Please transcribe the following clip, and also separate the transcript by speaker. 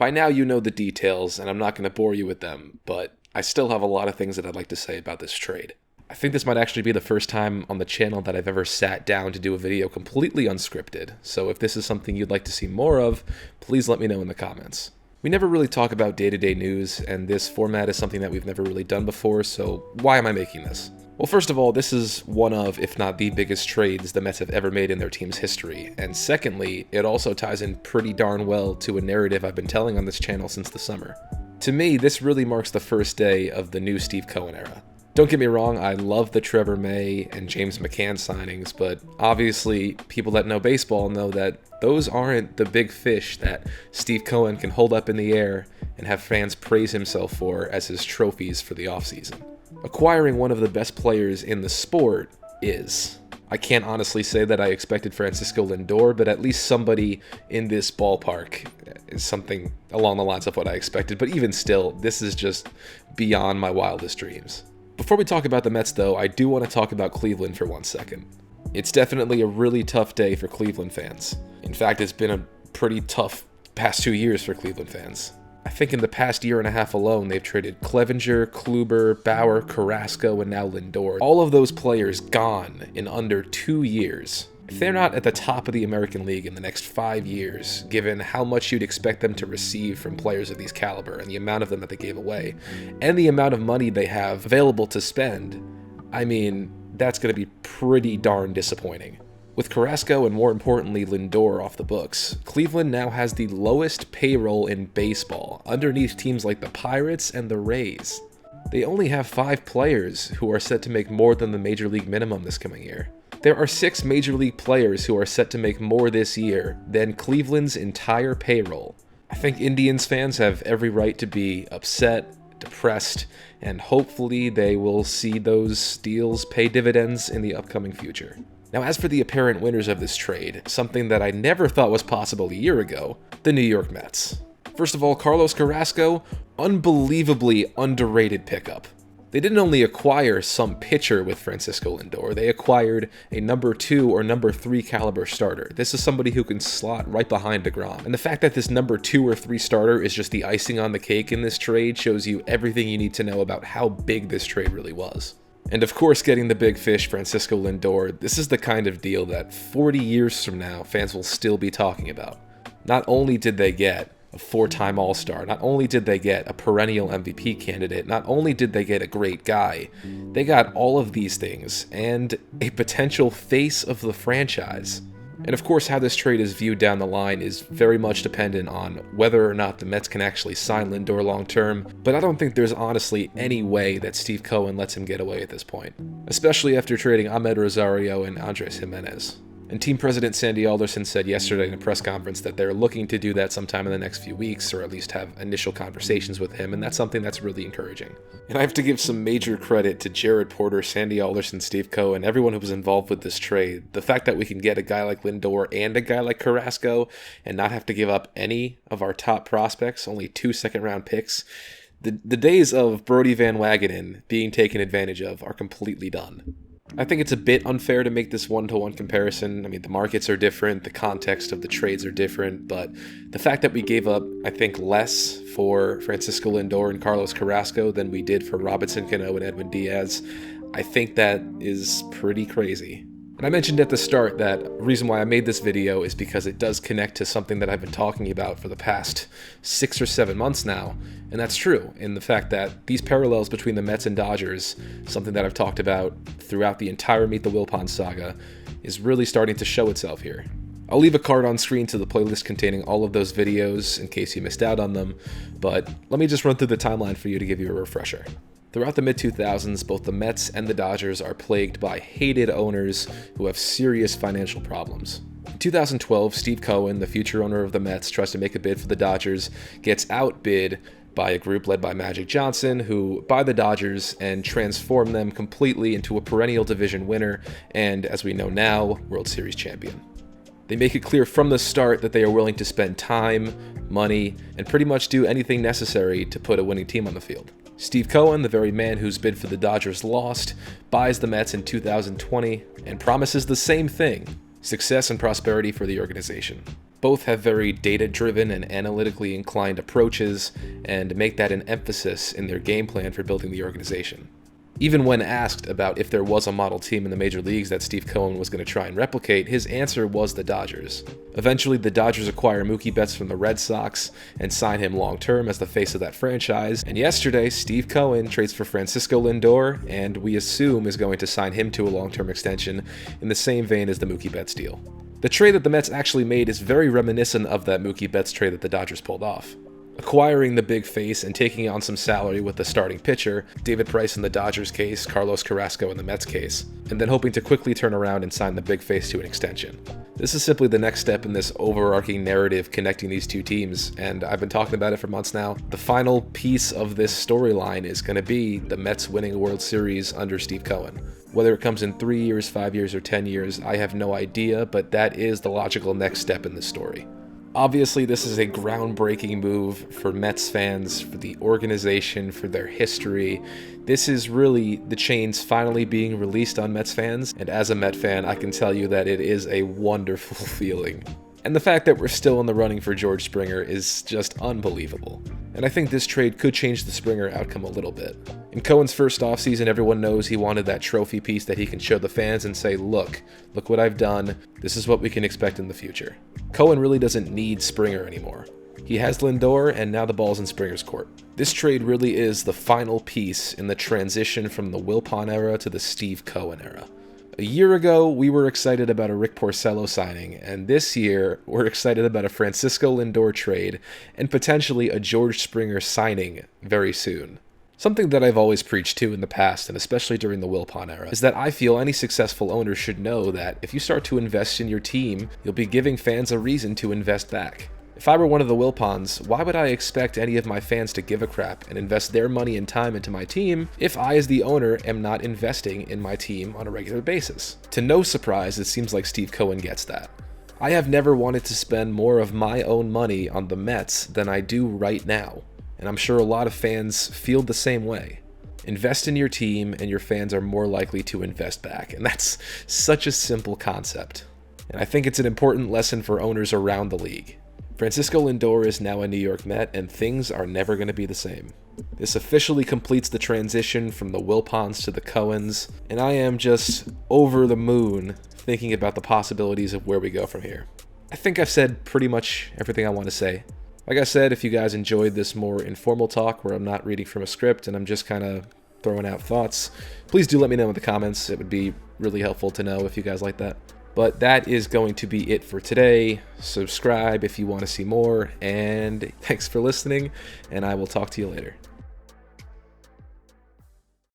Speaker 1: By now you know the details, and I'm not going to bore you with them, but I still have a lot of things that I'd like to say about this trade. I think this might actually be the first time on the channel that I've ever sat down to do a video completely unscripted, so if this is something you'd like to see more of, please let me know in the comments. We never really talk about day-to-day news, and this format is something that we've never really done before, so why am I making this? Well, first of all, this is one of, if not the biggest trades the Mets have ever made in their team's history, and secondly, it also ties in pretty darn well to a narrative I've been telling on this channel since the summer. To me, this really marks the first day of the new Steve Cohen era. Don't get me wrong, I love the Trevor May and James McCann signings, but obviously people that know baseball know that those aren't the big fish that Steve Cohen can hold up in the air and have fans praise himself for as his trophies for the offseason. Acquiring one of the best players in the sport is. I can't honestly say that I expected Francisco Lindor, but at least somebody in this ballpark is something along the lines of what I expected, but even still, this is just beyond my wildest dreams. Before we talk about the Mets, though, I do want to talk about Cleveland for 1 second. It's definitely a really tough day for Cleveland fans. In fact, it's been a pretty tough past 2 years for Cleveland fans. I think in the past year and a half alone, they've traded Clevenger, Kluber, Bauer, Carrasco, and now Lindor. All of those players gone in under 2 years. If they're not at the top of the American League in the next 5 years, given how much you'd expect them to receive from players of these caliber and the amount of them that they gave away, and the amount of money they have available to spend, I mean, that's going to be pretty darn disappointing. With Carrasco and more importantly Lindor off the books, Cleveland now has the lowest payroll in baseball, underneath teams like the Pirates and the Rays. They only have 5 players who are set to make more than the major league minimum this coming year. There are 6 major league players who are set to make more this year than Cleveland's entire payroll. I think Indians fans have every right to be upset, depressed, and hopefully they will see those deals pay dividends in the upcoming future. Now, as for the apparent winners of this trade, something that I never thought was possible a year ago, the New York Mets. First of all, Carlos Carrasco, unbelievably underrated pickup. They didn't only acquire some pitcher with Francisco Lindor, they acquired a number 2 or number 3 caliber starter. This is somebody who can slot right behind DeGrom. And the fact that this number 2 or 3 starter is just the icing on the cake in this trade shows you everything you need to know about how big this trade really was. And of course, getting the big fish, Francisco Lindor, this is the kind of deal that 40 years from now, fans will still be talking about. Not only did they get a 4-time All-Star, not only did they get a perennial MVP candidate, not only did they get a great guy, they got all of these things, and a potential face of the franchise. And of course, how this trade is viewed down the line is very much dependent on whether or not the Mets can actually sign Lindor long-term, but I don't think there's honestly any way that Steve Cohen lets him get away at this point, especially after trading Ahmed Rosario and Andres Gimenez. And team president Sandy Alderson said yesterday in a press conference that they're looking to do that sometime in the next few weeks, or at least have initial conversations with him, and that's something that's really encouraging. And I have to give some major credit to Jared Porter, Sandy Alderson, Steve Cohen, everyone who was involved with this trade. The fact that we can get a guy like Lindor and a guy like Carrasco and not have to give up any of our top prospects, only 2 second-round picks, the days of Brodie Van Wagenen being taken advantage of are completely done. I think it's a bit unfair to make this one-to-one comparison. I mean, the markets are different, the context of the trades are different, but the fact that we gave up, I think, less for Francisco Lindor and Carlos Carrasco than we did for Robinson Cano and Edwin Diaz, I think that is pretty crazy. And I mentioned at the start that the reason why I made this video is because it does connect to something that I've been talking about for the past 6 or 7 months now, and that's true in the fact that these parallels between the Mets and Dodgers, something that I've talked about throughout the entire Meet the Wilpon saga, is really starting to show itself here. I'll leave a card on screen to the playlist containing all of those videos in case you missed out on them, but let me just run through the timeline for you to give you a refresher. Throughout the mid-2000s, both the Mets and the Dodgers are plagued by hated owners who have serious financial problems. In 2012, Steve Cohen, the future owner of the Mets, tries to make a bid for the Dodgers, gets outbid by a group led by Magic Johnson, who buy the Dodgers and transform them completely into a perennial division winner and, as we know now, World Series champion. They make it clear from the start that they are willing to spend time, money, and pretty much do anything necessary to put a winning team on the field. Steve Cohen, the very man whose bid for the Dodgers lost, buys the Mets in 2020 and promises the same thing: success and prosperity for the organization. Both have very data-driven and analytically inclined approaches and make that an emphasis in their game plan for building the organization. Even when asked about if there was a model team in the major leagues that Steve Cohen was going to try and replicate, his answer was the Dodgers. Eventually, the Dodgers acquire Mookie Betts from the Red Sox and sign him long-term as the face of that franchise. And yesterday, Steve Cohen trades for Francisco Lindor, and we assume is going to sign him to a long-term extension in the same vein as the Mookie Betts deal. The trade that the Mets actually made is very reminiscent of that Mookie Betts trade that the Dodgers pulled off. Acquiring the big face and taking on some salary with the starting pitcher, David Price in the Dodgers case, Carlos Carrasco in the Mets case, and then hoping to quickly turn around and sign the big face to an extension. This is simply the next step in this overarching narrative connecting these two teams, and I've been talking about it for months now. The final piece of this storyline is going to be the Mets winning a World Series under Steve Cohen. Whether it comes in 3 years, 5 years, or 10 years, I have no idea, but that is the logical next step in this story. Obviously, this is a groundbreaking move for Mets fans, for the organization, for their history. This is really the chains finally being released on Mets fans, and as a Met fan, I can tell you that it is a wonderful feeling. And the fact that we're still in the running for George Springer is just unbelievable. And I think this trade could change the Springer outcome a little bit. In Cohen's first offseason, everyone knows he wanted that trophy piece that he can show the fans and say, look what I've done, this is what we can expect in the future. Cohen really doesn't need Springer anymore. He has Lindor, and now the ball's in Springer's court. This trade really is the final piece in the transition from the Wilpon era to the Steve Cohen era. A year ago, we were excited about a Rick Porcello signing, and this year, we're excited about a Francisco Lindor trade and potentially a George Springer signing very soon. Something that I've always preached to in the past, and especially during the Wilpon era, is that I feel any successful owner should know that if you start to invest in your team, you'll be giving fans a reason to invest back. If I were one of the Wilpons, why would I expect any of my fans to give a crap and invest their money and time into my team if I as the owner am not investing in my team on a regular basis? To no surprise, it seems like Steve Cohen gets that. I have never wanted to spend more of my own money on the Mets than I do right now, and I'm sure a lot of fans feel the same way. Invest in your team and your fans are more likely to invest back, and that's such a simple concept. And I think it's an important lesson for owners around the league. Francisco Lindor is now a New York Met, and things are never going to be the same. This officially completes the transition from the Wilpons to the Cohens, and I am just over the moon thinking about the possibilities of where we go from here. I think I've said pretty much everything I want to say. Like I said, if you guys enjoyed this more informal talk where I'm not reading from a script and I'm just kind of throwing out thoughts, please do let me know in the comments. It would be really helpful to know if you guys like that. But that is going to be it for today. Subscribe if you want to see more, and thanks for listening, and I will talk to you later.